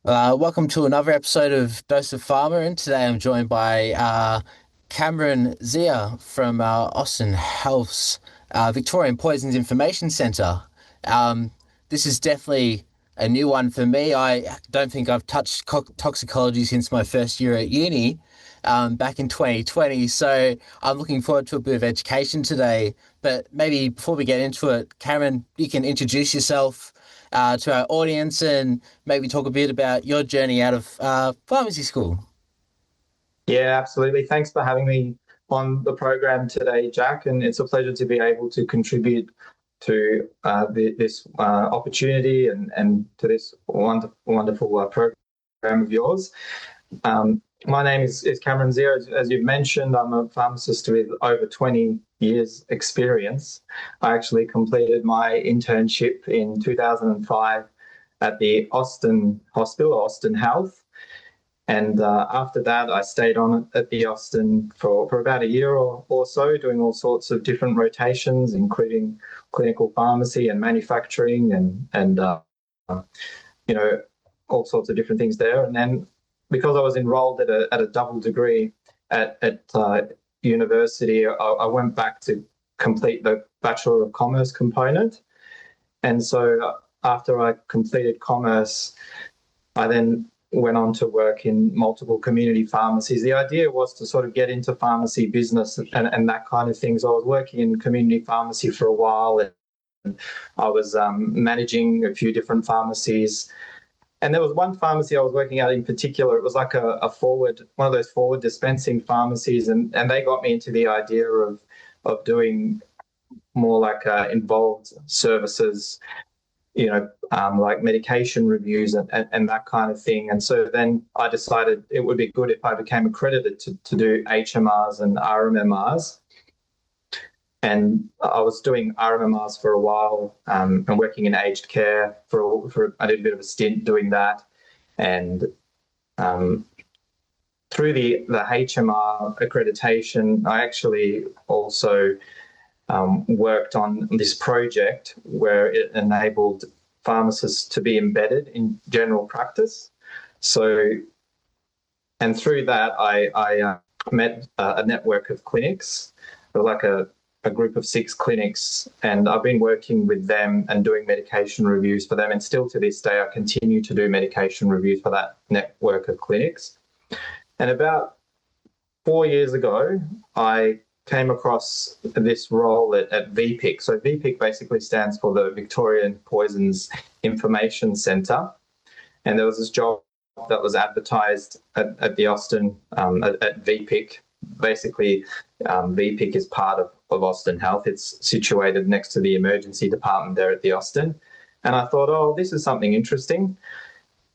Welcome to another episode of Dose of Pharma, and today I'm joined by Kamran Zia from Austin Health's Victorian Poisons Information Centre. Um, this is definitely a new one for me. I don't think I've touched toxicology since my first year at uni back in 2020, so I'm looking forward to a bit of education today. But maybe before we get into it, Cameron, you can introduce yourself to our audience and maybe talk a bit about your journey out of pharmacy school. Yeah, absolutely. Thanks for having me on the program today, Jack. And it's a pleasure to be able to contribute to this opportunity and to this wonderful program of yours. My name is Cameron Zero. As you've mentioned, I'm a pharmacist with over 20 years experience. I actually completed my internship in 2005 at the Austin Hospital, Austin Health. And after that, I stayed on at the Austin for about a year or so, doing all sorts of different rotations, including clinical pharmacy and manufacturing and you know, all sorts of different things there. And then because I was enrolled at a double degree at university, I went back to complete the Bachelor of Commerce component. And so after I completed commerce, I then went on to work in multiple community pharmacies. The idea was to sort of get into pharmacy business and that kind of thing. So I was working in community pharmacy for a while, and I was managing a few different pharmacies. And there was one pharmacy I was working at in particular. It was like a forward, one of those forward dispensing pharmacies, and they got me into the idea of doing more like involved services, like medication reviews and that kind of thing. And so then I decided it would be good if I became accredited to do HMRs and RMMRs. And I was doing RMMRs for a while and working in aged care I did a bit of a stint doing that. And um, through the HMR accreditation, I actually also worked on this project where it enabled pharmacists to be embedded in general practice. So, and through that, I met a network of clinics, like a group of 6 clinics, and I've been working with them and doing medication reviews for them. And still to this day, I continue to do medication reviews for that network of clinics. And about 4 years ago, I came across this role at VPIC. So VPIC basically stands for the Victorian Poisons Information Centre. And there was this job that was advertised at the Austin, at VPIC. Basically, VPIC is part of Austin Health. It's situated next to the emergency department there at the Austin. And I thought, oh, this is something interesting,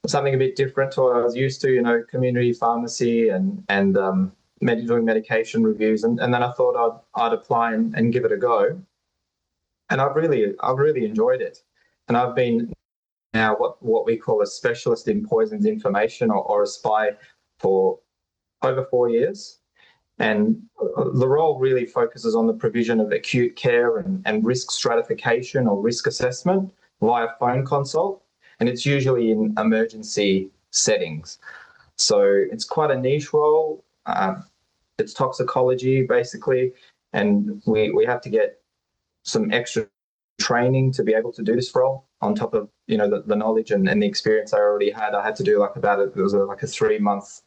something a bit different to what I was used to, community pharmacy and doing medication reviews. And then I thought I'd apply and give it a go. And I've really enjoyed it. And I've been now what we call a specialist in poisons information or a spy for over 4 years. And the role really focuses on the provision of acute care and risk stratification or risk assessment via phone consult. And it's usually in emergency settings. So it's quite a niche role. It's toxicology, basically. And we have to get some extra training to be able to do this role on top of the knowledge and the experience I already had. I had to do it was like a 3 month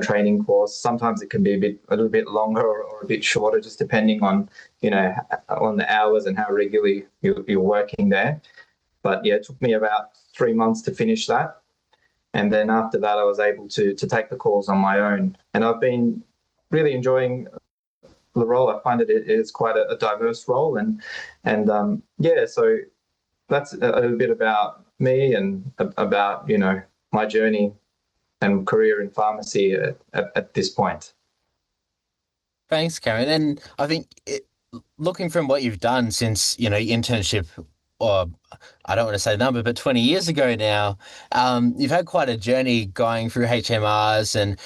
training course. Sometimes it can be a little bit longer or a bit shorter, just depending on on the hours and how regularly you're working there. But yeah, it took me about 3 months to finish that. And then after that, I was able to take the calls on my own. And I've been really enjoying the role. I find it is quite a diverse role, and yeah, so that's a bit about me and about my journey and career in pharmacy at this point. Thanks, Karen. And I think looking from what you've done since, your internship, or I don't want to say the number, but 20 years ago now, you've had quite a journey going through HMRs and,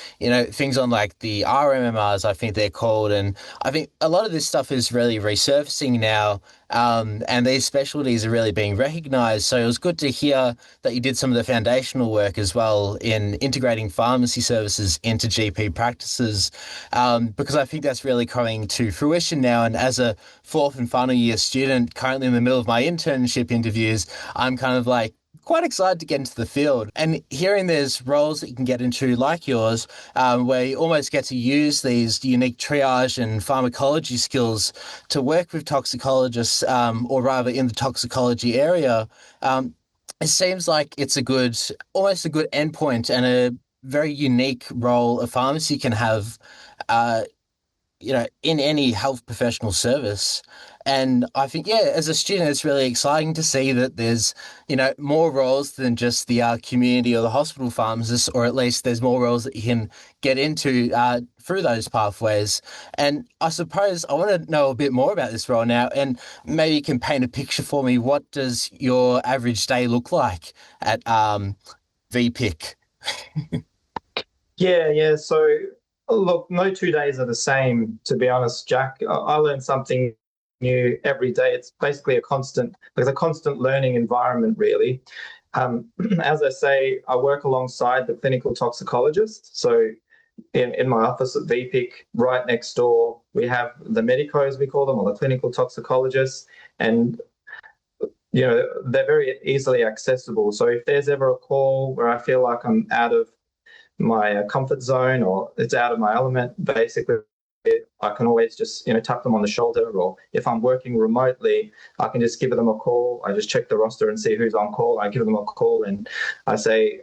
things on like the RMMRs, I think they're called. And I think a lot of this stuff is really resurfacing now. And these specialties are really being recognized. So it was good to hear that you did some of the foundational work as well in integrating pharmacy services into GP practices, because I think that's really coming to fruition now. And as a fourth and final year student, currently in the middle of my internship interviews, I'm kind of like, quite excited to get into the field and hearing there's roles that you can get into like yours, where you almost get to use these unique triage and pharmacology skills to work with toxicologists, or rather in the toxicology area. It seems like it's almost a good endpoint and a very unique role a pharmacy can have, uh, in any health professional service. And I think, yeah, as a student, it's really exciting to see that there's, more roles than just the community or the hospital pharmacist, or at least there's more roles that you can get into through those pathways. And I suppose I want to know a bit more about this role now, and maybe you can paint a picture for me. What does your average day look like at VPIC? Yeah. So, look, no 2 days are the same, to be honest, Jack. I learn something new every day. It's basically there's a constant learning environment, really. As I say, I work alongside the clinical toxicologist. So, in my office at VPIC, right next door, we have the medicos, we call them, or the clinical toxicologists. And they're very easily accessible. So if there's ever a call where I feel like I'm out of my comfort zone or it's out of my element, basically I can always just tap them on the shoulder. Or if I'm working remotely, I can just give them a call. I just check the roster and see who's on call. I give them a call and I say,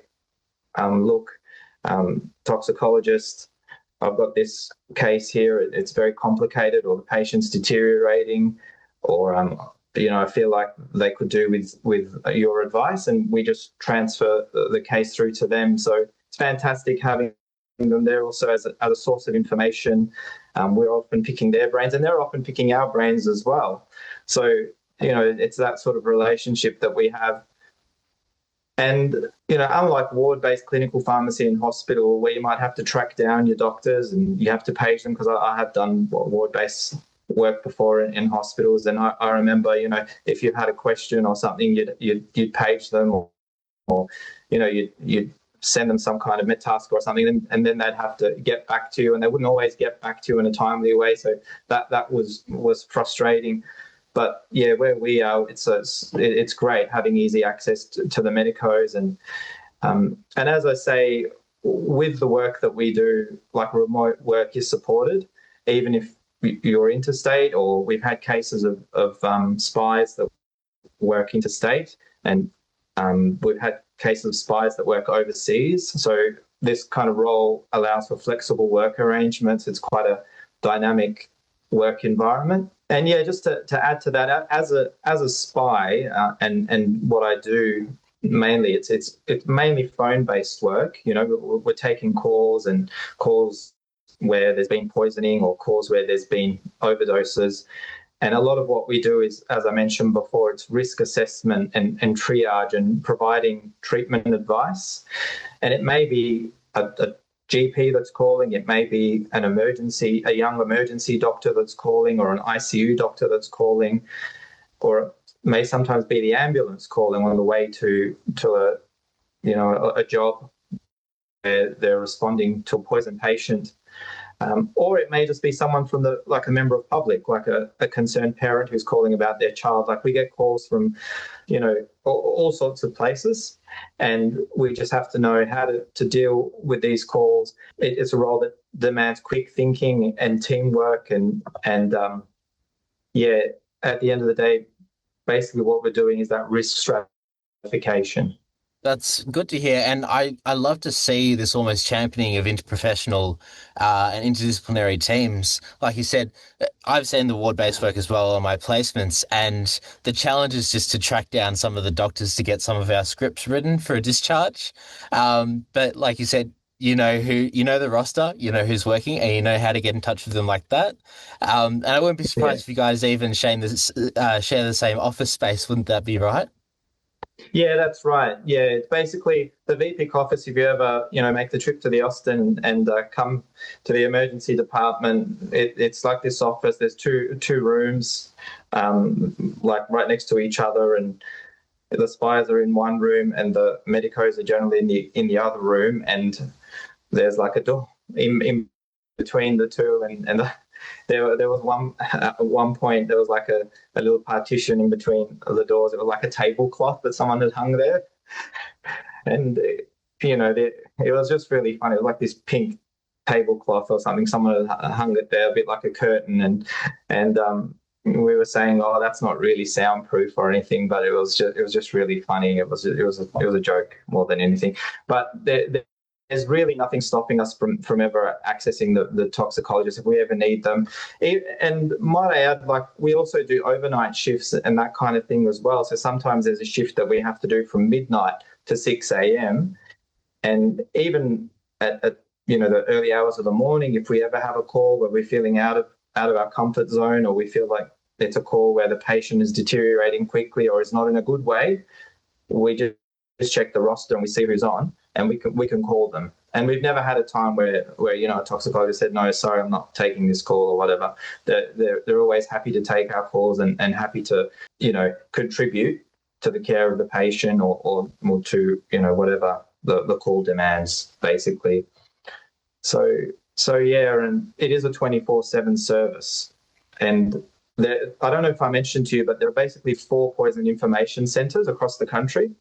look, toxicologist, I've got this case here. It's very complicated, or the patient's deteriorating, or I feel like they could do with your advice, and we just transfer the case through to them. So it's fantastic having them there also as a source of information. We're often picking their brains, and they're often picking our brains as well. So it's that sort of relationship that we have. And unlike ward-based clinical pharmacy in hospital, where you might have to track down your doctors and you have to page them, because I have done ward-based work before in hospitals, and I remember, if you had a question or something, you'd page them, or you'd send them some kind of task or something, and then they'd have to get back to you, and they wouldn't always get back to you in a timely way. So that was frustrating. But yeah, where we are, it's great having easy access to the medicos, and as I say, with the work that we do, like remote work is supported, even if you're interstate, or we've had cases of spies that work interstate, and we've had cases of spies that work overseas. So this kind of role allows for flexible work arrangements. It's quite a dynamic work environment. And yeah, just to add to that, as a spy, and what I do mainly, it's mainly phone-based work. We're taking calls, and calls where there's been poisoning, or calls where there's been overdoses. And a lot of what we do is, as I mentioned before, it's risk assessment and triage and providing treatment advice. And it may be a GP that's calling, it may be a young emergency doctor that's calling, or an ICU doctor that's calling, or it may sometimes be the ambulance calling on the way to a job where they're responding to a poisoned patient. Or it may just be someone from like a member of public, like a concerned parent who's calling about their child. Like we get calls from, all sorts of places, and we just have to know how to deal with these calls. It's a role that demands quick thinking and teamwork, and yeah, at the end of the day, basically what we're doing is that risk stratification. That's good to hear, and I love to see this almost championing of interprofessional and interdisciplinary teams. Like you said, I've seen the ward-based work as well on my placements, and the challenge is just to track down some of the doctors to get some of our scripts written for a discharge. But like you said, you know the roster, you know who's working, and you know how to get in touch with them like that. And I wouldn't be Yeah. surprised if you guys even share the same office space. Wouldn't that be right? Yeah, that's right. Yeah, it's basically the VPIC office. If you ever, make the trip to the Austin and come to the emergency department, it's like this office. There's two rooms, like right next to each other, and the spires are in one room, and the medicos are generally in the other room, and there's like a door in between the two, and there was one at one point there was like a little partition in between the doors. It was like a tablecloth that someone had hung there, and it was just really funny. It was like this pink tablecloth or something. Someone had hung it there, a bit like a curtain, and we were saying, "Oh, that's not really soundproof or anything," but it was just really funny. It was a joke more than anything. But there's really nothing stopping us from ever accessing the toxicologists if we ever need them. And might I add, like we also do overnight shifts and that kind of thing as well. So sometimes there's a shift that we have to do from midnight to 6 a.m. And even at the early hours of the morning, if we ever have a call where we're feeling out of our comfort zone, or we feel like it's a call where the patient is deteriorating quickly or is not in a good way, we just check the roster and we see who's on, and we can call them. And we've never had a time where a toxicologist said, no, sorry, I'm not taking this call or whatever. They're always happy to take our calls and happy to contribute to the care of the patient or to whatever the call demands, basically. So yeah, and it is a 24/7 service. And I don't know if I mentioned to you, but there are basically 4 poison information centres across the country.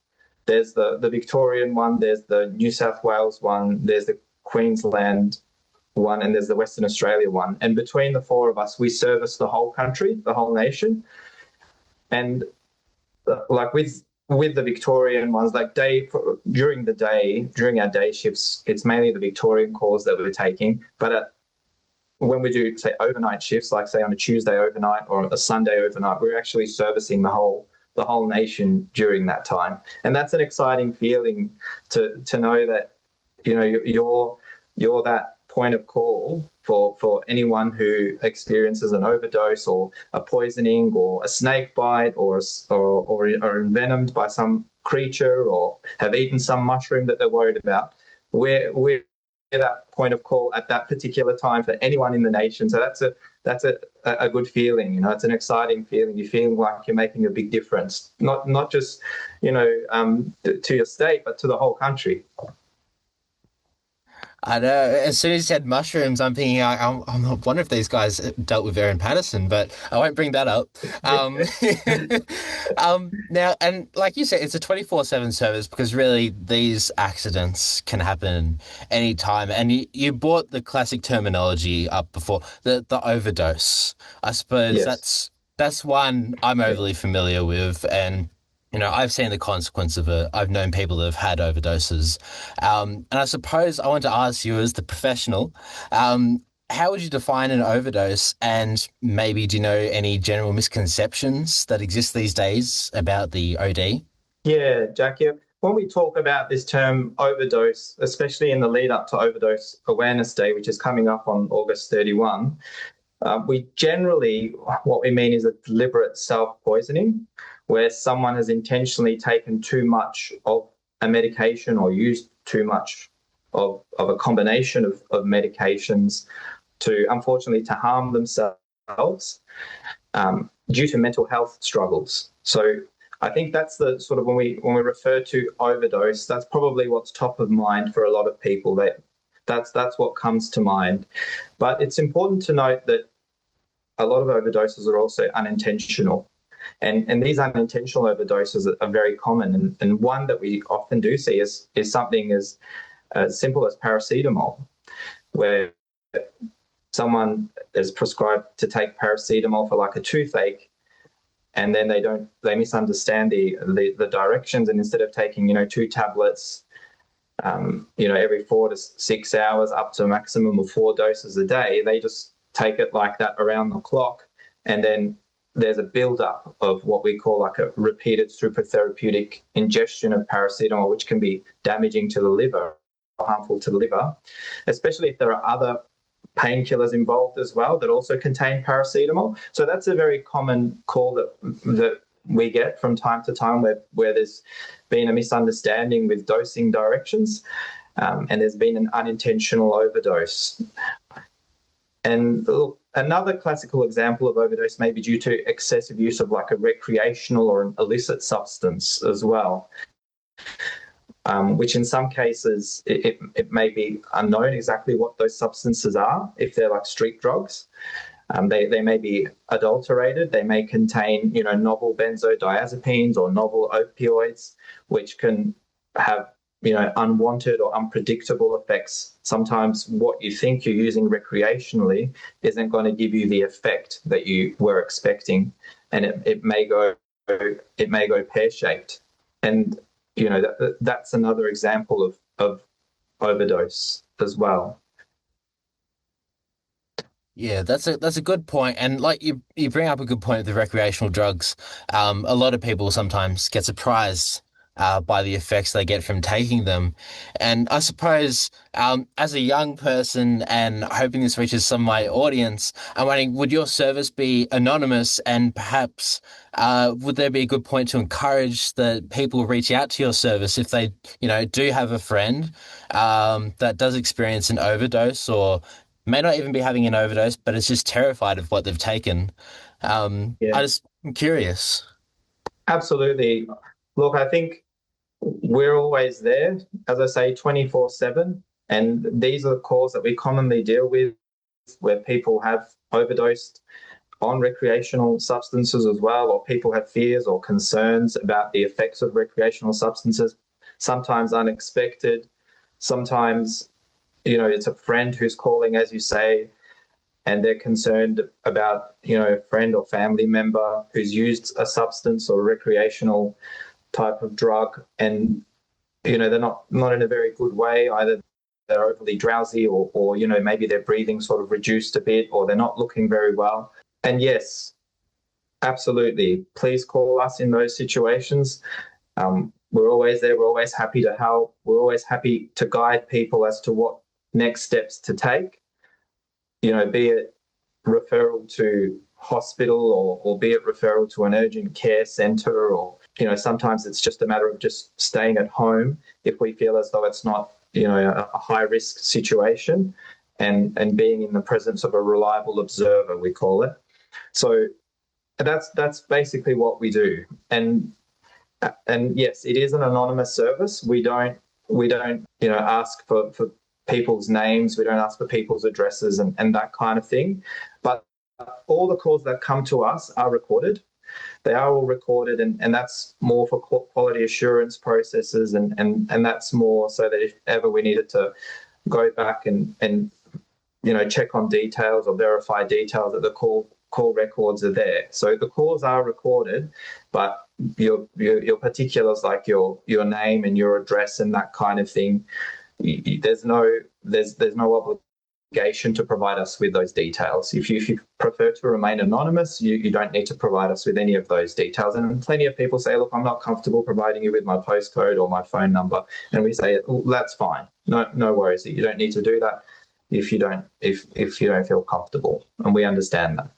There's the Victorian one, there's the New South Wales one, there's the Queensland one, and there's the Western Australia one. And between the 4 of us, we service the whole country, the whole nation. And like with the Victorian ones, like during the day, during our day shifts, it's mainly the Victorian calls that we're taking. But when we do, say, overnight shifts, like say on a Tuesday overnight or a Sunday overnight, we're actually servicing the whole nation during that time. And that's an exciting feeling to know that you're that point of call for anyone who experiences an overdose or a poisoning or a snake bite or are envenomed by some creature or have eaten some mushroom that they're worried about. We're that point of call at that particular time for anyone in the nation. So that's a good feeling. It's an exciting feeling. You feel like you're making a big difference, not just to your state, but to the whole country. I know. As soon as you said mushrooms, I'm thinking I'm wonder if these guys dealt with Erin Patterson, but I won't bring that up. Um, now, and like you said, it's a 24/7 service because really these accidents can happen anytime. And you brought the classic terminology up before, the overdose. I suppose Yes. that's one I'm overly familiar with, and I've seen the consequence of it. I've known people that have had overdoses. And I suppose I want to ask you, as the professional, how would you define an overdose? And maybe do you know any general misconceptions that exist these days about the OD? Yeah, Jack. Yeah. When we talk about this term overdose, especially in the lead up to Overdose Awareness Day, which is coming up on August 31, we generally, what we mean is a deliberate self-poisoning, where someone has intentionally taken too much of a medication or used too much of a combination of medications unfortunately, to harm themselves due to mental health struggles. So I think that's the sort of when we refer to overdose, that's probably what's top of mind for a lot of people. That's what comes to mind. But it's important to note that a lot of overdoses are also unintentional. And these unintentional overdoses are very common. And one that we often do see is something as simple as paracetamol, where someone is prescribed to take paracetamol for like a toothache, and then they misunderstand the directions, and instead of taking 2 tablets every 4 to 6 hours up to a maximum of 4 doses a day, they just take it like that around the clock. And then there's a build-up of what we call like a repeated supratherapeutic ingestion of paracetamol, which can be damaging to the liver, harmful to the liver, especially if there are other painkillers involved as well that also contain paracetamol. So that's a very common call that we get from time to time where there's been a misunderstanding with dosing directions, and there's been an unintentional overdose. And another classical example of overdose may be due to excessive use of like a recreational or an illicit substance as well, which in some cases it may be unknown exactly what those substances are if they're like street drugs. They may be adulterated. They may contain, novel benzodiazepines or novel opioids, which can have, unwanted or unpredictable effects. Sometimes what you think you're using recreationally isn't going to give you the effect that you were expecting, and it may go pear-shaped. And that's another example of overdose as well. Yeah, that's a good point, and like you bring up a good point with the recreational drugs. A lot of people sometimes get surprised by the effects they get from taking them, and I suppose as a young person and hoping this reaches some of my audience, I'm wondering, would your service be anonymous, and perhaps would there be a good point to encourage that people reach out to your service if they do have a friend that does experience an overdose or may not even be having an overdose, but is just terrified of what they've taken. Yeah, I'm curious. absolutely. Look, I think we're always there, as I say, 24/7. And these are the calls that we commonly deal with where people have overdosed on recreational substances as well, or people have fears or concerns about the effects of recreational substances, sometimes unexpected, sometimes, it's a friend who's calling, as you say, and they're concerned about, a friend or family member who's used a substance or recreational type of drug, and they're not in a very good way. Either they're overly drowsy, or maybe their breathing sort of reduced a bit, or they're not looking very well. And yes, absolutely, please call us in those situations. We're always there. We're always happy to help. We're always happy to guide people as to what next steps to take. Be it referral to hospital, or be it referral to an urgent care centre, or sometimes it's just a matter of just staying at home if we feel as though it's not a high risk situation, and being in the presence of a reliable observer, we call it. So that's basically what we do. And yes, it is an anonymous service. We don't ask for people's names. We don't ask for people's addresses and that kind of thing. But all the calls that come to us are recorded. They are all recorded, and that's more for quality assurance processes, and that's more so that if ever we needed to go back and check on details or verify details, that the call records are there. So the calls are recorded, but your particulars, like your name and your address and that kind of thing, there's no obligation to provide us with those details. If you prefer to remain anonymous, you don't need to provide us with any of those details. And plenty of people say, look, I'm not comfortable providing you with my postcode or my phone number. And we say, oh, that's fine. No worries. You don't need to do that if you don't feel comfortable. And we understand that.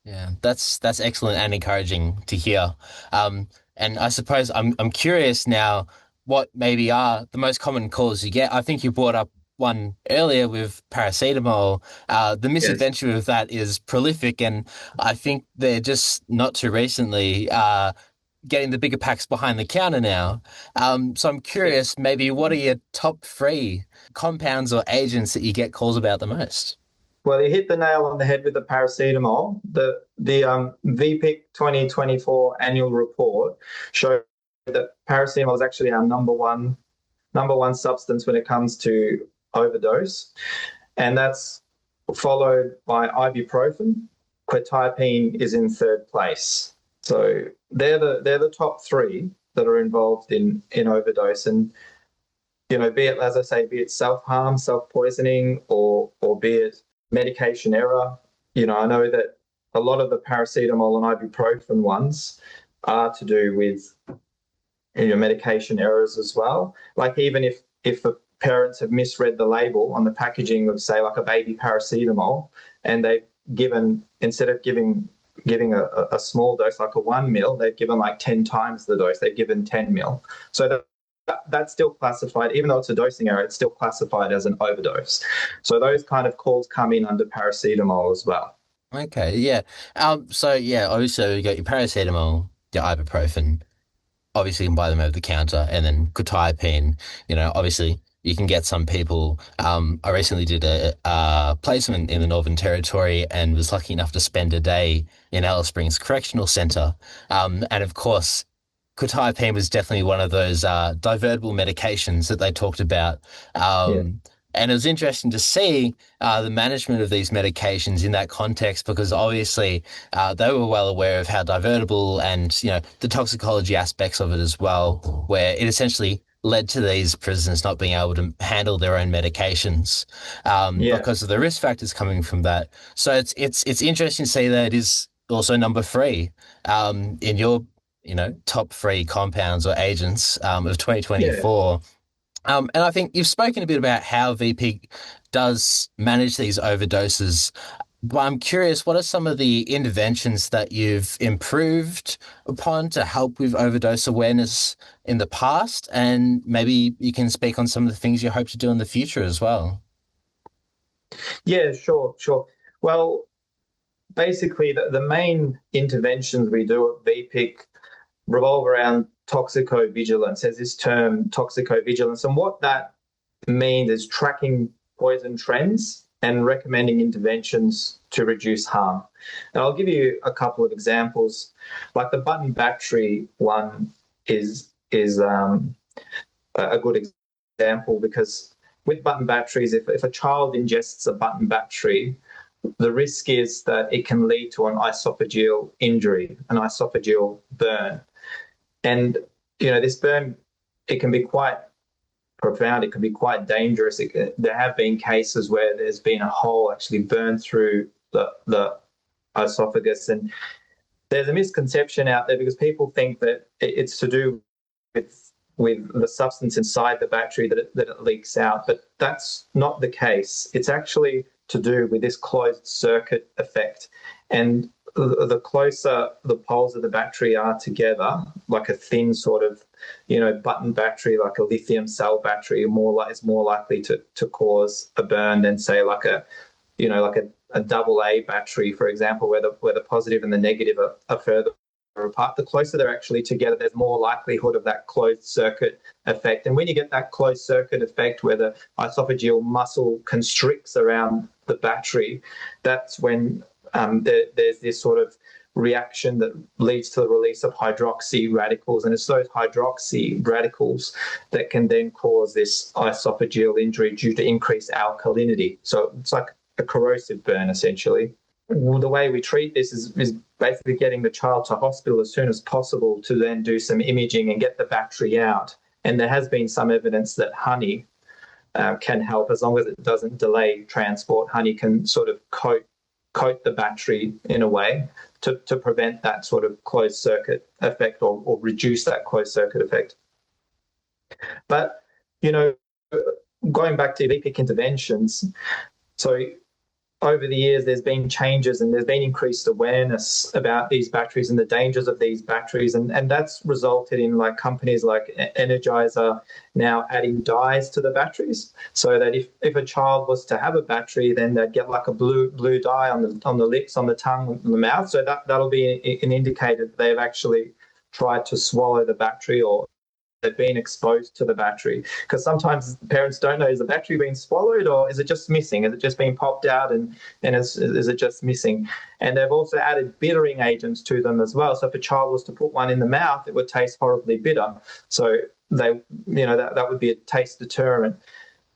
Yeah, that's excellent and encouraging to hear. And I suppose I'm curious now, what maybe are the most common calls you get? I think you brought up one earlier with paracetamol. The Yes. misadventure of that is prolific, and I think they're just not too recently getting the bigger packs behind the counter now. So I'm curious, maybe what are your top three compounds or agents that you get calls about the most? Well, you hit the nail on the head with the paracetamol. The VPIC 2024 annual report showed that paracetamol is actually our number one substance when it comes to overdose, and that's followed by ibuprofen. Quetiapine is in third place. So they're the top three that are involved in overdose. And be it, as I say, be it self-harm, self-poisoning, or be it medication error. I know that a lot of the paracetamol and ibuprofen ones are to do with medication errors as well. Like, even if the parents have misread the label on the packaging of, say, like a baby paracetamol, and they've given, instead of giving giving a small dose, like a 1 mil, they've given like 10 times the dose. They've given 10 mil. So that's still classified, even though it's a dosing error, it's still classified as an overdose. So those kind of calls come in under paracetamol as well. Okay, yeah. So yeah, obviously you got your paracetamol, your ibuprofen. Obviously you can buy them over the counter, and then quetiapine. Obviously you can get some people. I recently did a placement in the Northern Territory and was lucky enough to spend a day in Alice Springs Correctional Centre. And of course, quetiapine was definitely one of those divertible medications that they talked about. Yeah. And it was interesting to see the management of these medications in that context, because obviously they were well aware of how divertible and the toxicology aspects of it as well, where it essentially led to these prisoners not being able to handle their own medications Yeah. because of the risk factors coming from that. So it's interesting to see that it is also number three in your top three compounds or agents of Yeah. 2024. And I think you've spoken a bit about how VP does manage these overdoses. But I'm curious, what are some of the interventions that you've improved upon to help with overdose awareness in the past? And maybe you can speak on some of the things you hope to do in the future as well. Yeah, sure, sure. Well, basically, the main interventions we do at VPIC revolve around toxicovigilance. There's this term, toxicovigilance, and what that means is tracking poison trends and recommending interventions to reduce harm. And I'll give you a couple of examples. Like the button battery one is a good example, because with button batteries, if a child ingests a button battery, the risk is that it can lead to an esophageal injury, an esophageal burn. And, this burn, it can be quite profound. It can be quite dangerous. There have been cases where there's been a hole actually burned through the esophagus. And there's a misconception out there because people think that it's to do with the substance inside the battery that it leaks out, but that's not the case. It's actually to do with this closed circuit effect. And the closer the poles of the battery are together, like a thin sort of, button battery, like a lithium cell battery, is more likely to cause a burn than, say, like a double A battery, for example, where the positive and the negative are further apart. The closer they're actually together, there's more likelihood of that closed circuit effect. And when you get that closed circuit effect where the esophageal muscle constricts around the battery, that's when there's this sort of reaction that leads to the release of hydroxy radicals. And it's those hydroxy radicals that can then cause this esophageal injury due to increased alkalinity. So it's like a corrosive burn, essentially. The way we treat this is basically getting the child to hospital as soon as possible to then do some imaging and get the battery out. And there has been some evidence that honey can help, as long as it doesn't delay transport. Honey can sort of coat the battery in a way to prevent that sort of closed circuit effect, or reduce that closed circuit effect. But, going back to VPIC interventions, so over the years, there's been changes and there's been increased awareness about these batteries and the dangers of these batteries. And that's resulted in like companies like Energizer now adding dyes to the batteries, so that if a child was to have a battery, then they'd get like a blue dye on the lips, on the tongue, on the mouth. So that'll be an indicator that they've actually tried to swallow the battery, or they've been exposed to the battery. Because sometimes parents don't know, is the battery being swallowed, or is it just missing? Is it just being popped out, and is it just missing? And they've also added bittering agents to them as well. So if a child was to put one in the mouth, it would taste horribly bitter. So that would be a taste deterrent.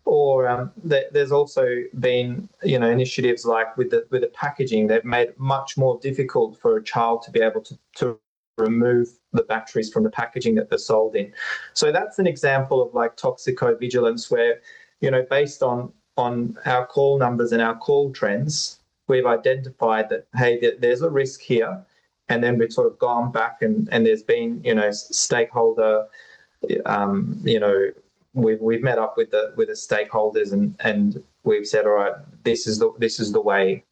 Or there's also been initiatives like with the packaging. They've made it much more difficult for a child to be able to remove the batteries from the packaging that they're sold in. So that's an example of like toxicovigilance, where based on our call numbers and our call trends, we've identified that, hey, there's a risk here, and then we've sort of gone back and there's been stakeholder we've met up with the stakeholders, and we've said, all right, this is the way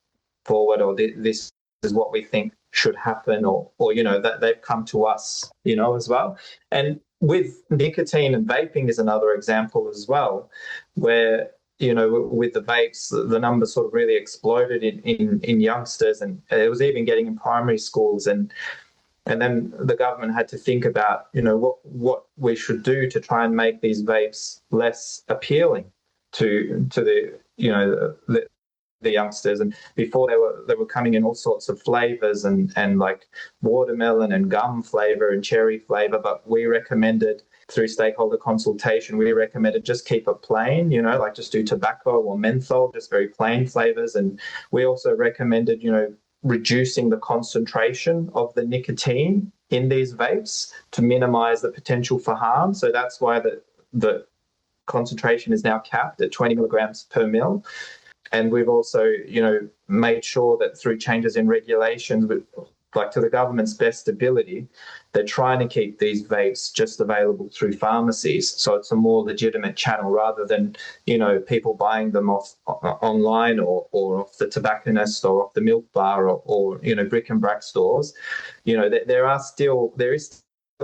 forward, or this is what we think should happen, or that they've come to us, as well. And with nicotine and vaping is another example as well, where with the vapes, the numbers sort of really exploded in youngsters, and it was even getting in primary schools. And then the government had to think about, what we should do to try and make these vapes less appealing to the youngsters. And before they were coming in all sorts of flavors and like watermelon and gum flavor and cherry flavor, but we recommended through stakeholder consultation, we recommended just keep it plain, like just do tobacco or menthol, just very plain flavors. And we also recommended, reducing the concentration of the nicotine in these vapes to minimize the potential for harm. So that's why the concentration is now capped at 20 milligrams per mil. And we've also, made sure that through changes in regulations, like to the government's best ability, they're trying to keep these vapes just available through pharmacies. So it's a more legitimate channel rather than, people buying them off online or off the tobacconist or off the milk bar or brick and brack stores. There is still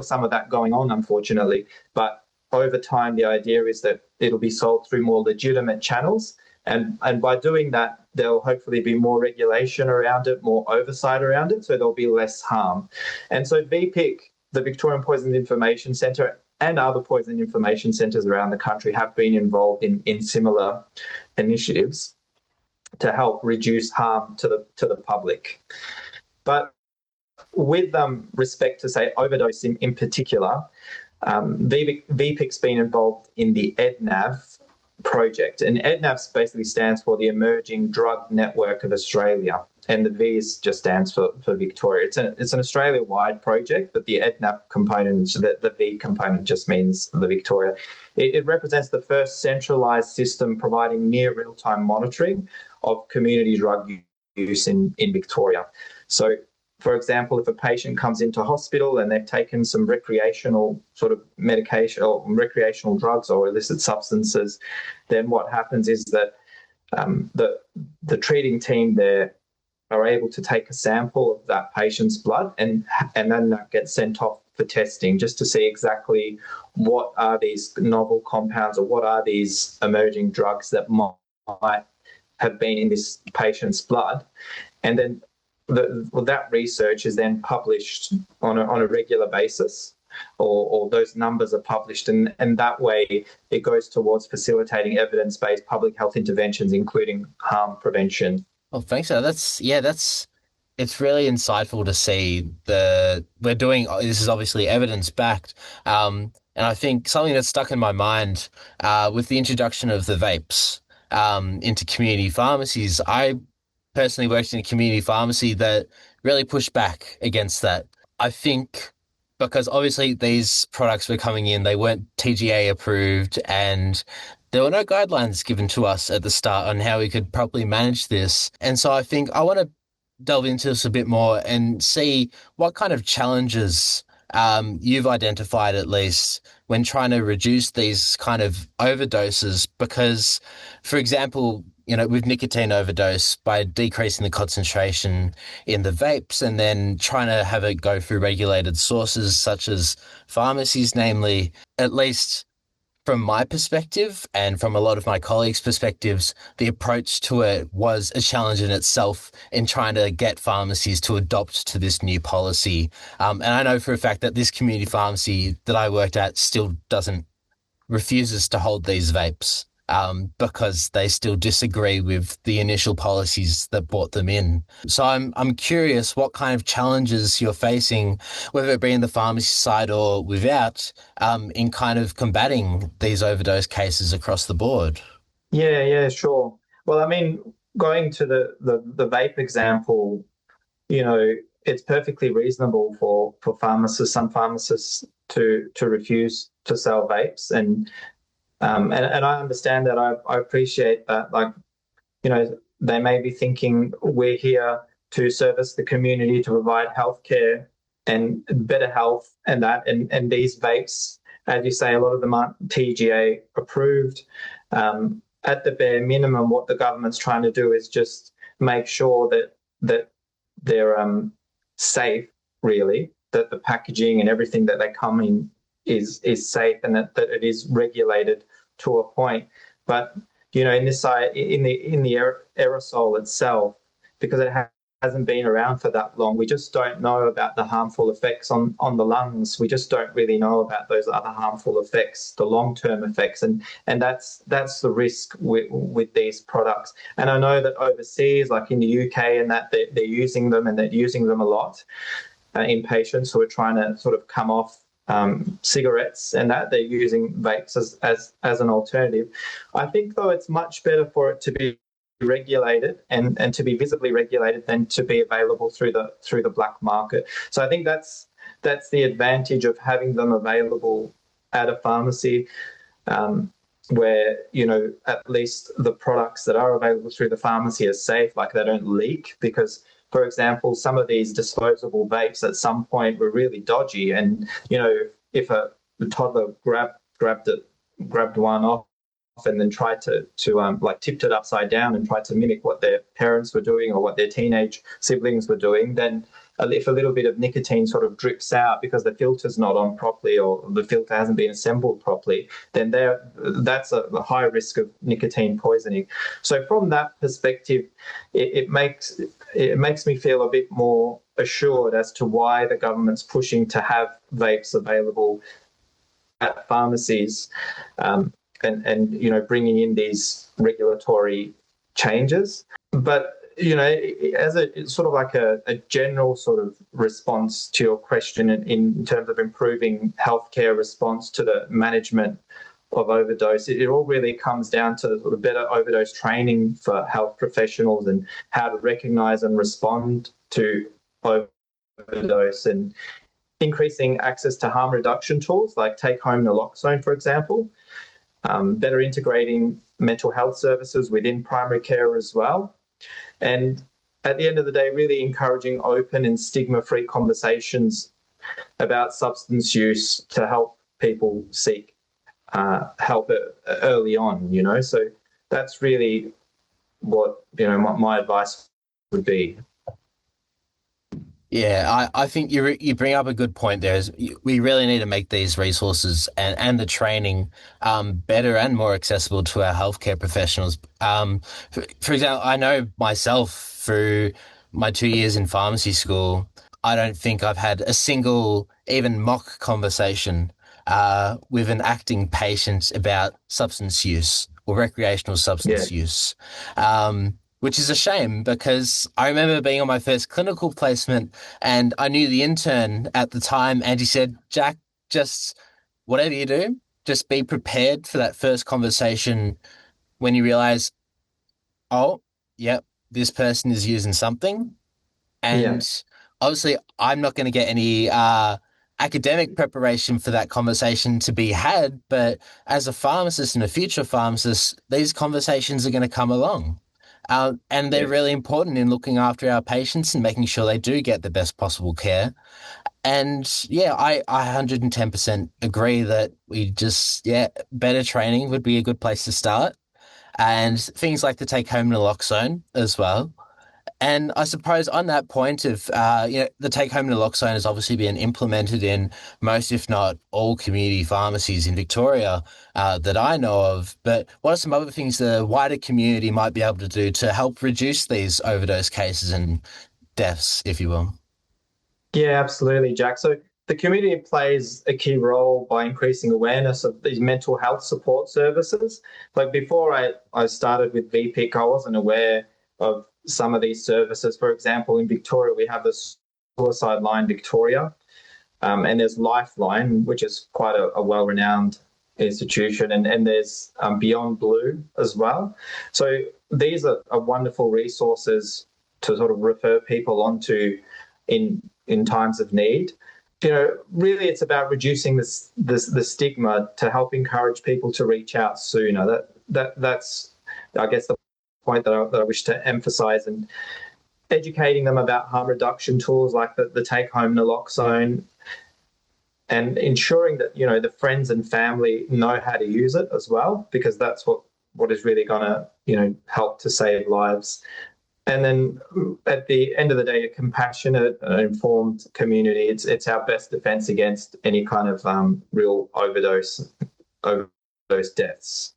some of that going on, unfortunately. But over time, the idea is that it'll be sold through more legitimate channels. And by doing that, there'll hopefully be more regulation around it, more oversight around it, so there'll be less harm. And so VPIC, the Victorian Poisons Information Centre, and other poison information centres around the country have been involved in similar initiatives to help reduce harm to the public. But with respect to, say, overdose in particular, VPIC's been involved in the EDNAV project. And EDNAV basically stands for the Emerging Drug Network of Australia. And the V just stands for Victoria. It's an Australia-wide project, but the EDNAV component, the V component just means the Victoria. It represents the first centralised system providing near real-time monitoring of community drug use in Victoria. So, for example, if a patient comes into hospital and they've taken some recreational sort of medication or recreational drugs or illicit substances, then what happens is that the treating team there are able to take a sample of that patient's blood and then that gets sent off for testing just to see exactly what are these novel compounds or what are these emerging drugs that might have been in this patient's blood. And then that research is then published on a regular basis, or those numbers are published, and that way it goes towards facilitating evidence-based public health interventions, including harm prevention. Oh, thanks. It's really insightful to see we're doing this is obviously evidence backed. And I think something that's stuck in my mind, with the introduction of the vapes, into community pharmacies, I personally worked in a community pharmacy that really pushed back against that. I think because obviously these products were coming in, they weren't TGA approved, and there were no guidelines given to us at the start on how we could properly manage this. And so I think I want to delve into this a bit more and see what kind of challenges you've identified, at least, when trying to reduce these kind of overdoses. Because, for example, with nicotine overdose, by decreasing the concentration in the vapes and then trying to have it go through regulated sources such as pharmacies, namely, at least from my perspective and from a lot of my colleagues' perspectives, the approach to it was a challenge in itself in trying to get pharmacies to adopt to this new policy. And I know for a fact that this community pharmacy that I worked at still refuses to hold these vapes, because they still disagree with the initial policies that brought them in. So I'm curious what kind of challenges you're facing, whether it be in the pharmacy side or without, in kind of combating these overdose cases across the board. Yeah, sure. Well, I mean, going to the vape example, it's perfectly reasonable for some pharmacists to refuse to sell vapes, and I understand that. I appreciate that. Like, they may be thinking we're here to service the community, to provide healthcare and better health, and these vapes, as you say, a lot of them aren't TGA approved. At the bare minimum, what the government's trying to do is just make sure that they're safe, really, that the packaging and everything that they come in is safe, and that it is regulated to a point. But in this side, in the aerosol itself, because it hasn't been around for that long, we just don't know about the harmful effects on the lungs. We just don't really know about those other harmful effects, the long-term effects, and that's the risk with these products. And I know that overseas, like in the UK, and that they're using them, and they're using them a lot in patients who are trying to sort of come off cigarettes, and that they're using vapes as an alternative. I think, though, it's much better for it to be regulated and to be visibly regulated than to be available through the black market. So I think that's the advantage of having them available at a pharmacy, where at least the products that are available through the pharmacy are safe, like they don't leak. Because, for example, some of these disposable vapes at some point were really dodgy, and if a toddler grabbed one off and then tried to like tipped it upside down and tried to mimic what their parents were doing or what their teenage siblings were doing, then if a little bit of nicotine sort of drips out because the filter's not on properly or the filter hasn't been assembled properly, then that's a high risk of nicotine poisoning. So from that perspective, it makes me feel a bit more assured as to why the government's pushing to have vapes available at pharmacies, and bringing in these regulatory changes. But as a sort of like a general sort of response to your question in terms of improving healthcare response to the management of overdose, it all really comes down to sort of better overdose training for health professionals and how to recognise and respond to overdose, and increasing access to harm reduction tools like take-home naloxone, for example, better integrating mental health services within primary care as well. And at the end of the day, really encouraging open and stigma-free conversations about substance use to help people seek help early on, So that's really what, my advice would be. Yeah, I think you bring up a good point there. We really need to make these resources and the training better and more accessible to our healthcare professionals. For example, I know myself through my 2 years in pharmacy school, I don't think I've had a single even mock conversation with an acting patient about substance use or recreational Yeah, substance use. Which is a shame because I remember being on my first clinical placement and I knew the intern at the time, and he said, Jack, just whatever you do, just be prepared for that first conversation when you realize, oh, yep, this person is using something. yeah, And obviously, I'm not going to get any academic preparation for that conversation to be had, but as a pharmacist and a future pharmacist, these conversations are going to come along. And they're yeah. really important in looking after our patients and making sure they do get the best possible care. And yeah, I 110% agree that better training would be a good place to start. And things like the take home naloxone as well. And I suppose on that point of, the take home naloxone has obviously been implemented in most, if not all, community pharmacies in Victoria that I know of. But what are some other things the wider community might be able to do to help reduce these overdose cases and deaths, if you will? Yeah, absolutely, Jack. So the community plays a key role by increasing awareness of these mental health support services. Like before I started with VPIC, I wasn't aware of some of these services. For example, in Victoria, we have the Suicide Line Victoria, and there's Lifeline, which is quite a well-renowned institution, and there's Beyond Blue as well. So these are wonderful resources to sort of refer people onto in times of need. Really, it's about reducing the stigma to help encourage people to reach out sooner. That's, I guess, the point that I wish to emphasise, and educating them about harm reduction tools like the take home naloxone, and ensuring that the friends and family know how to use it as well, because that's what is really going to help to save lives. and then at the end of the day, a compassionate, informed community. It's our best defense against any kind of real overdose deaths.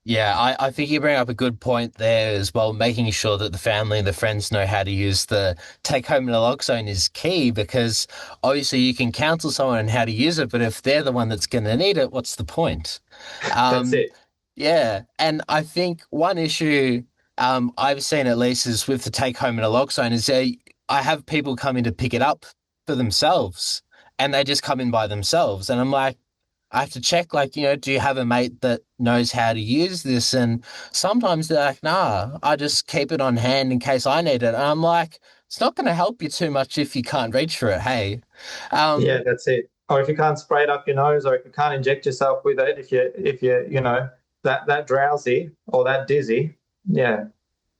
Yeah, I think you bring up a good point there as well. Making sure that the family and the friends know how to use the take home naloxone is key because obviously you can counsel someone on how to use it, but if they're the one that's going to need it, what's the point? That's Um, it. yeah, and I think one issue I've seen at least is with the take home naloxone is I have people come in to pick it up for themselves and they just come in by themselves. And I'm like, I have to check, like, do you have a mate that knows how to use this? And sometimes they're like, nah, I just keep it on hand in case I need it. And I'm like, it's not going to help you too much if you can't reach for it. Hey, Yeah, um, that's it. Or if you can't spray it up your nose, or if you can't inject yourself with it, if you that drowsy or that dizzy, yeah,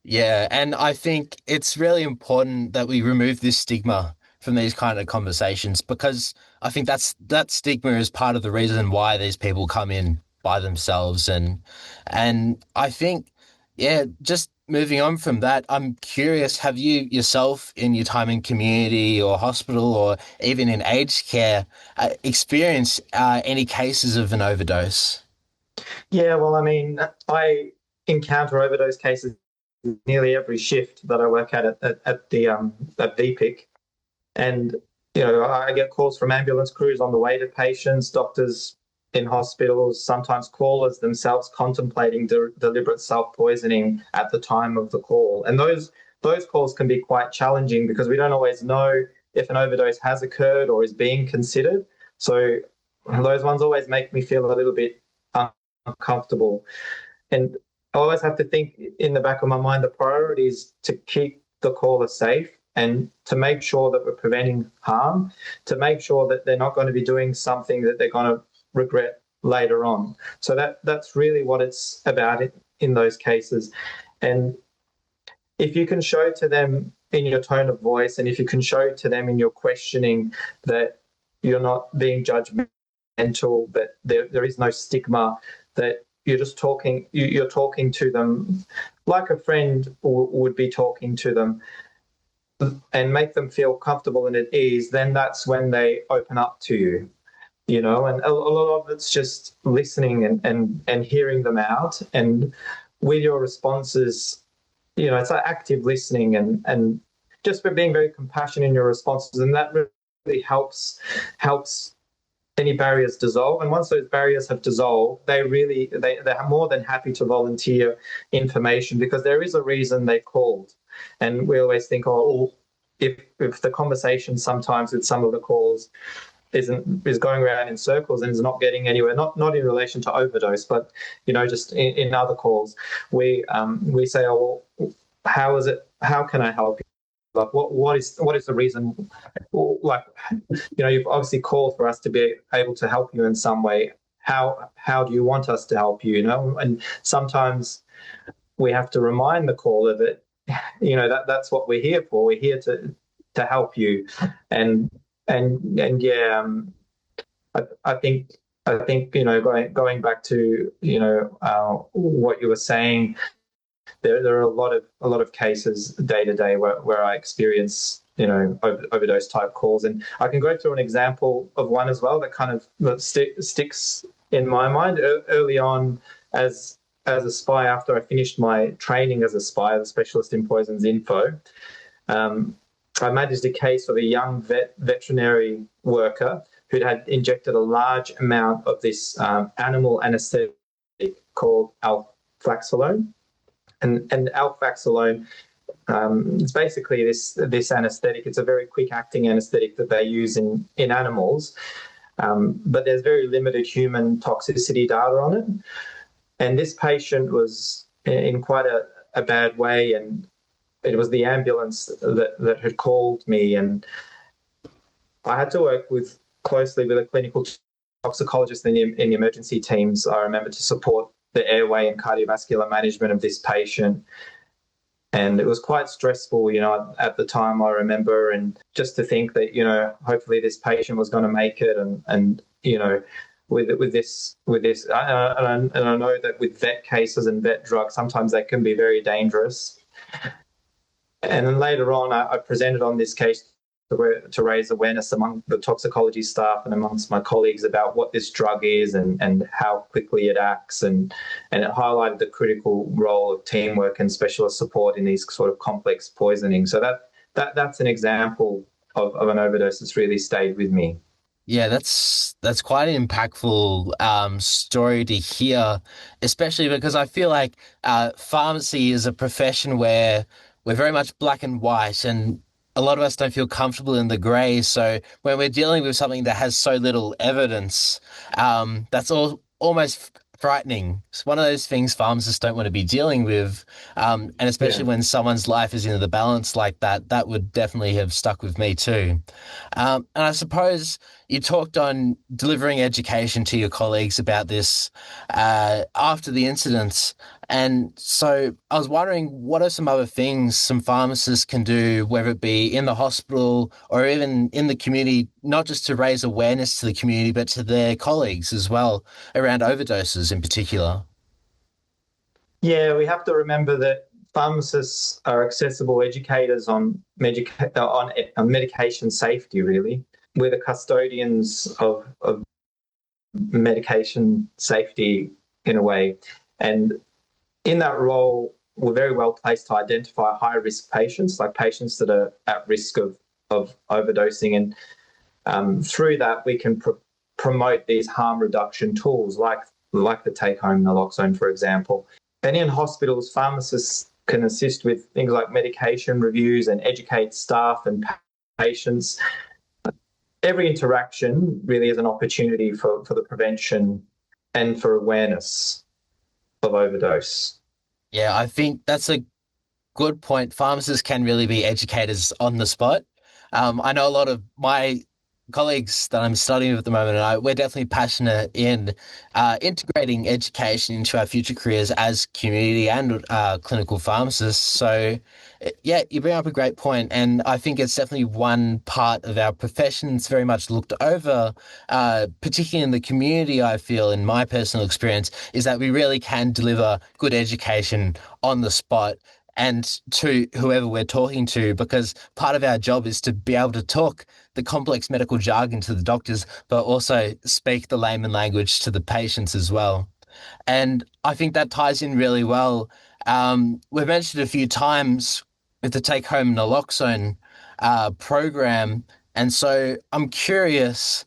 yeah, and I think it's really important that we remove this stigma from these kind of conversations because I think that stigma is part of the reason why these people come in by themselves and I think yeah, just moving on from that, I'm curious, have you yourself in your time in community or hospital or even in aged care experienced any cases of an overdose? yeah. Well, I mean, I encounter overdose cases nearly every shift that I work at the at VPIC. And, I get calls from ambulance crews on the way to patients, doctors in hospitals, sometimes callers themselves contemplating deliberate self-poisoning at the time of the call. And those calls can be quite challenging because we don't always know if an overdose has occurred or is being considered. So those ones always make me feel a little bit uncomfortable. And I always have to think in the back of my mind the priority is to keep the caller safe and to make sure that we're preventing harm, to make sure that they're not going to be doing something that they're going to regret later on. So that's really what it's about in those cases. And if you can show to them in your tone of voice and if you can show to them in your questioning that you're not being judgmental, that there is no stigma, that you're talking to them like a friend would be talking to them and make them feel comfortable and at ease, then that's when they open up to you. And a lot of it's just listening and hearing them out. And with your responses, it's like active listening and just for being very compassionate in your responses. And that really helps any barriers dissolve. And once those barriers have dissolved, they're more than happy to volunteer information because there is a reason they called. And we always think, oh, if the conversation sometimes with some of the calls is going around in circles and is not getting anywhere, not in relation to overdose, but just in other calls, we say, oh, well, how is it? How can I help you? Like, what is the reason? Like, you've obviously called for us to be able to help you in some way. How do you want us to help you? And sometimes we have to remind the caller that that's what we're here for. We're here to help you, and and yeah, I think going back to what you were saying, there are a lot of cases day to day where I experience overdose type calls, and I can go through an example of one as well that kind of sticks in my mind. Early on, as a spy, after I finished my training as a spy, as a specialist in poisons info, um, I managed a case of a young veterinary worker who'd had injected a large amount of this animal anesthetic called alflaxolone. And alflaxolone, it's basically this anesthetic. It's a very quick acting anesthetic that they use in animals, but there's very limited human toxicity data on it. And this patient was in quite a bad way, and it was the ambulance that had called me, and I had to work closely with a clinical toxicologist in the emergency teams. I remember to support the airway and cardiovascular management of this patient. And it was quite stressful, at the time, I remember, and just to think that, hopefully this patient was going to make it, and with this, and I know that with vet cases and vet drugs, sometimes they can be very dangerous. And then later on, I presented on this case to raise awareness among the toxicology staff and amongst my colleagues about what this drug is and how quickly it acts. And it highlighted the critical role of teamwork and specialist support in these sort of complex poisoning. So that's an example of an overdose that's really stayed with me. Yeah, that's quite an impactful story to hear, especially because I feel like pharmacy is a profession where we're very much black and white, and a lot of us don't feel comfortable in the grey. So when we're dealing with something that has so little evidence, that's all almost frightening. It's one of those things pharmacists don't want to be dealing with, and especially Yeah. when someone's life is in the balance like that, that would definitely have stuck with me too. And I suppose you talked on delivering education to your colleagues about this after the incidents. And so I was wondering, what are some other things some pharmacists can do, whether it be in the hospital or even in the community, not just to raise awareness to the community, but to their colleagues as well around overdoses in particular? Yeah, we have to remember that pharmacists are accessible educators on medication safety, really. We're the custodians of medication safety in a way. And in that role, we're very well placed to identify high risk patients, like patients that are at risk of overdosing. And through that, we can promote these harm reduction tools like the take home naloxone, for example. And in hospitals, pharmacists can assist with things like medication reviews and educate staff and patients. Every interaction really is an opportunity for the prevention and for awareness of overdose. Yeah, I think that's a good point. Pharmacists can really be educators on the spot. I know a lot of my colleagues that I'm studying with at the moment, and we're definitely passionate in integrating education into our future careers as community and clinical pharmacists. So, yeah, you bring up a great point, and I think it's definitely one part of our profession that's very much looked over, particularly in the community. I feel, in my personal experience, is that we really can deliver good education on the spot and to whoever we're talking to, because part of our job is to be able to talk the complex medical jargon to the doctors, but also speak the layman language to the patients as well. And I think that ties in really well. We've mentioned a few times with the take home naloxone program. And so I'm curious,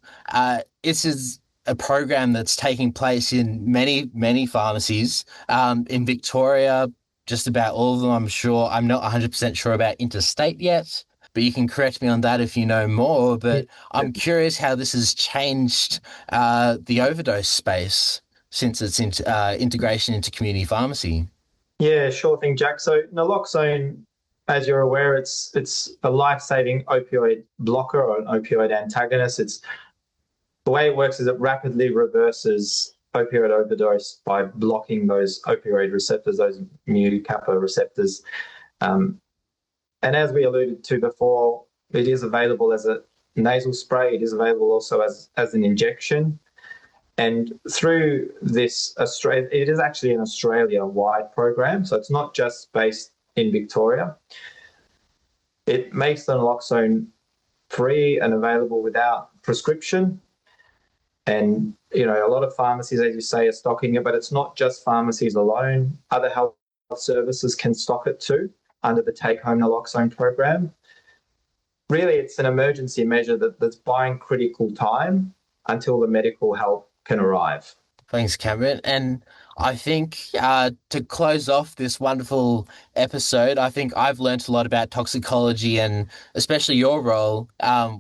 this is a program that's taking place in many, many pharmacies in Victoria, just about all of them, I'm sure. I'm not 100% sure about interstate yet, but you can correct me on that if you know more. Yeah. But I'm curious how this has changed the overdose space since its integration into community pharmacy. Yeah, sure thing, Jack. So naloxone, as you're aware, it's a life-saving opioid blocker or an opioid antagonist. It's the way it works is it rapidly reverses opioid overdose by blocking those opioid receptors, those mu kappa receptors. Um, and as we alluded to before, it is available as a nasal spray. It is available also as an injection. And through this Australia, it is actually an Australia-wide program, so it's not just based in Victoria. It makes the naloxone free and available without prescription. And a lot of pharmacies, as you say, are stocking it, but it's not just pharmacies alone. Other health services can stock it too under the take-home naloxone program. Really, it's an emergency measure that's buying critical time until the medical help can arrive. Thanks, Cameron. And I think to close off this wonderful episode, I think I've learnt a lot about toxicology and especially your role,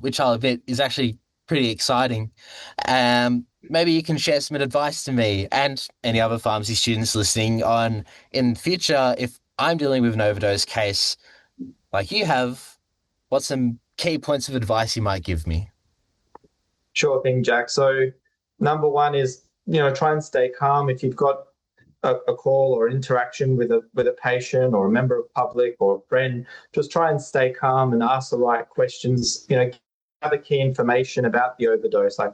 which I'll admit is actually pretty exciting. Maybe you can share some advice to me and any other pharmacy students listening on in future if I'm dealing with an overdose case like you have, what's some key points of advice you might give me? Sure thing, Jack. So, number one is try and stay calm. If you've got a call or interaction with a patient or a member of public or a friend, just try and stay calm and ask the right questions. Gather key information about the overdose, like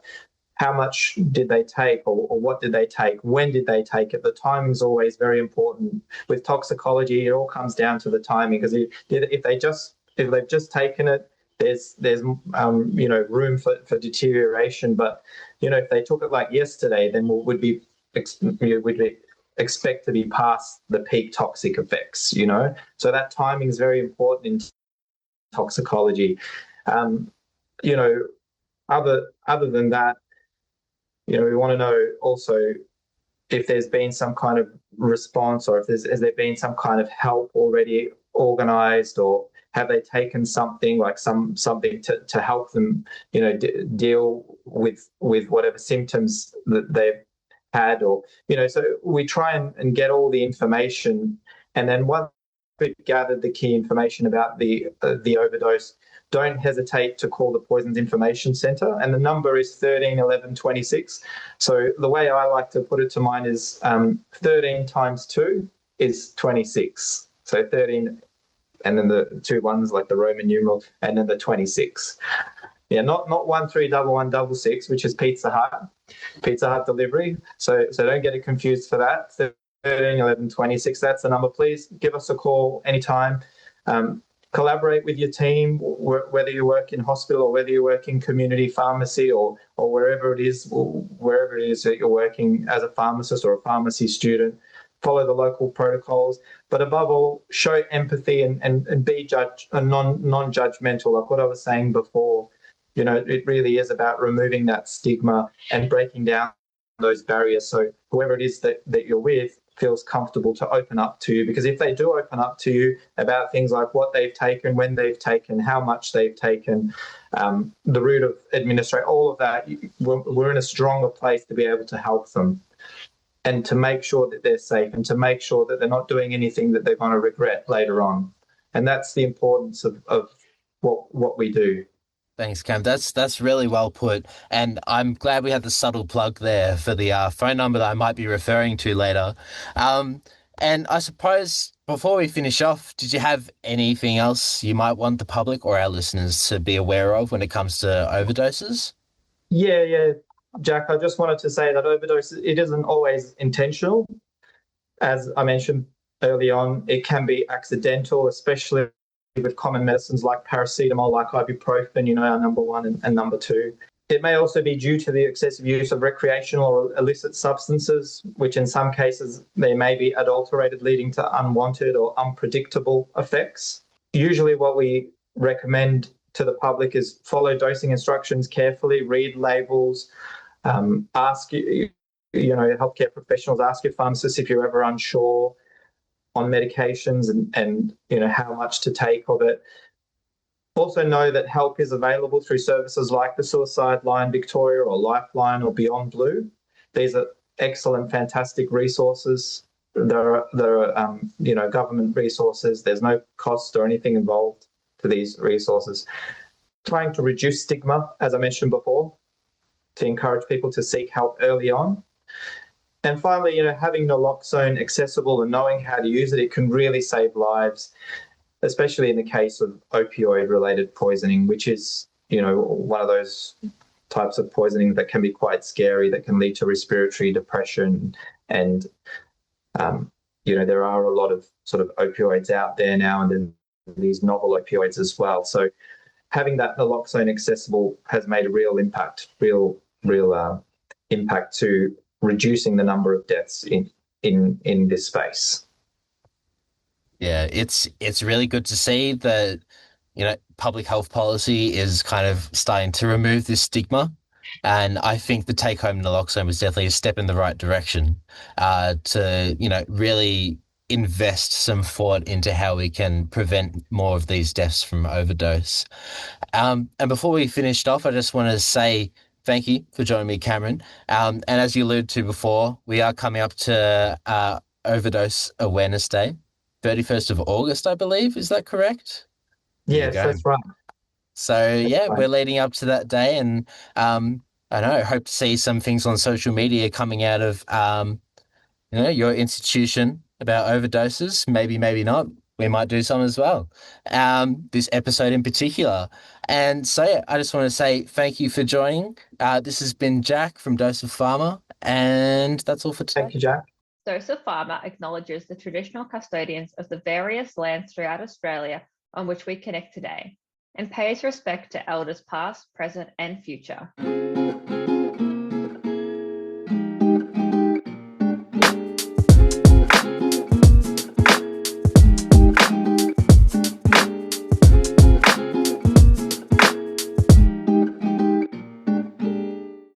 how much did they take, or what did they take, when did they take it. The timing is always very important. With toxicology, it all comes down to the timing, because if they've just taken it, there's room for deterioration. But if they took it like yesterday, then would be expect to be past the peak toxic effects. So that timing is very important in toxicology. Um, you know, other than that, we want to know also if there's been some kind of response, or if has there been some kind of help already organized, or have they taken something like something to help them, deal with whatever symptoms that they've had, or so we try and get all the information, and then once we've gathered the key information about the overdose, don't hesitate to call the Poisons Information Centre, and the number is 13 11 26. So the way I like to put it to mine is 13 times 2 is 26. So 13, and then the two ones like the Roman numeral, and then the 26. Yeah, not 131166, which is Pizza Hut delivery. So don't get it confused for that. 13 11 26. That's the number. Please give us a call anytime. Collaborate with your team, whether you work in hospital or whether you work in community pharmacy, or wherever it is that you're working as a pharmacist or a pharmacy student. Follow the local protocols, but above all, show empathy and be non-judgmental. Like what I was saying before, it really is about removing that stigma and breaking down those barriers, so whoever it is that you're with feels comfortable to open up to you. Because if they do open up to you about things like what they've taken, when they've taken, how much they've taken, the route of administration, all of that, we're in a stronger place to be able to help them, and to make sure that they're safe, and to make sure that they're not doing anything that they're going to regret later on. And that's the importance of what we do. Thanks, Cam. That's really well put, and I'm glad we had the subtle plug there for the phone number that I might be referring to later. Um, and I suppose before we finish off, did you have anything else you might want the public or our listeners to be aware of when it comes to overdoses? Yeah, Jack, I just wanted to say that overdose, it isn't always intentional. As I mentioned early on, it can be accidental, especially with common medicines like paracetamol, like ibuprofen, our number one and number two. It may also be due to the excessive use of recreational or illicit substances, which in some cases they may be adulterated, leading to unwanted or unpredictable effects. Usually what we recommend to the public is follow dosing instructions carefully, read labels, ask healthcare professionals, ask your pharmacist if you're ever unsure on medications, and how much to take of it. Also know that help is available through services like the Suicide Line Victoria, or Lifeline, or Beyond Blue. These are excellent, fantastic resources. There are government resources. There's no cost or anything involved to these resources. Trying to reduce stigma, as I mentioned before, to encourage people to seek help early on. And finally, having naloxone accessible and knowing how to use it, it can really save lives, especially in the case of opioid-related poisoning, which is, one of those types of poisoning that can be quite scary, that can lead to respiratory depression. And, there are a lot of sort of opioids out there now, and then these novel opioids as well. So having that naloxone accessible has made a real impact, impact to reducing the number of deaths in this space. Yeah, it's really good to see that, public health policy is kind of starting to remove this stigma. And I think the take home naloxone was definitely a step in the right direction, to, really invest some thought into how we can prevent more of these deaths from overdose. And before we finished off, I just want to say thank you for joining me, Cameron. And as you alluded to before, we are coming up to Overdose Awareness Day, 31st of August, I believe. Is that correct? There you Yes, go. that's right. So That's yeah, right. we're leading up to that day, and I know, hope to see some things on social media coming out of your institution about overdoses. Maybe, maybe not. we might do some as well. This episode in particular. And so, yeah, I just want to say thank you for joining. This has been Jack from Dose of Pharma, and that's all for today. Thank you, Jack. Dose of Pharma acknowledges the traditional custodians of the various lands throughout Australia on which we connect today, and pays respect to elders past, present, and future.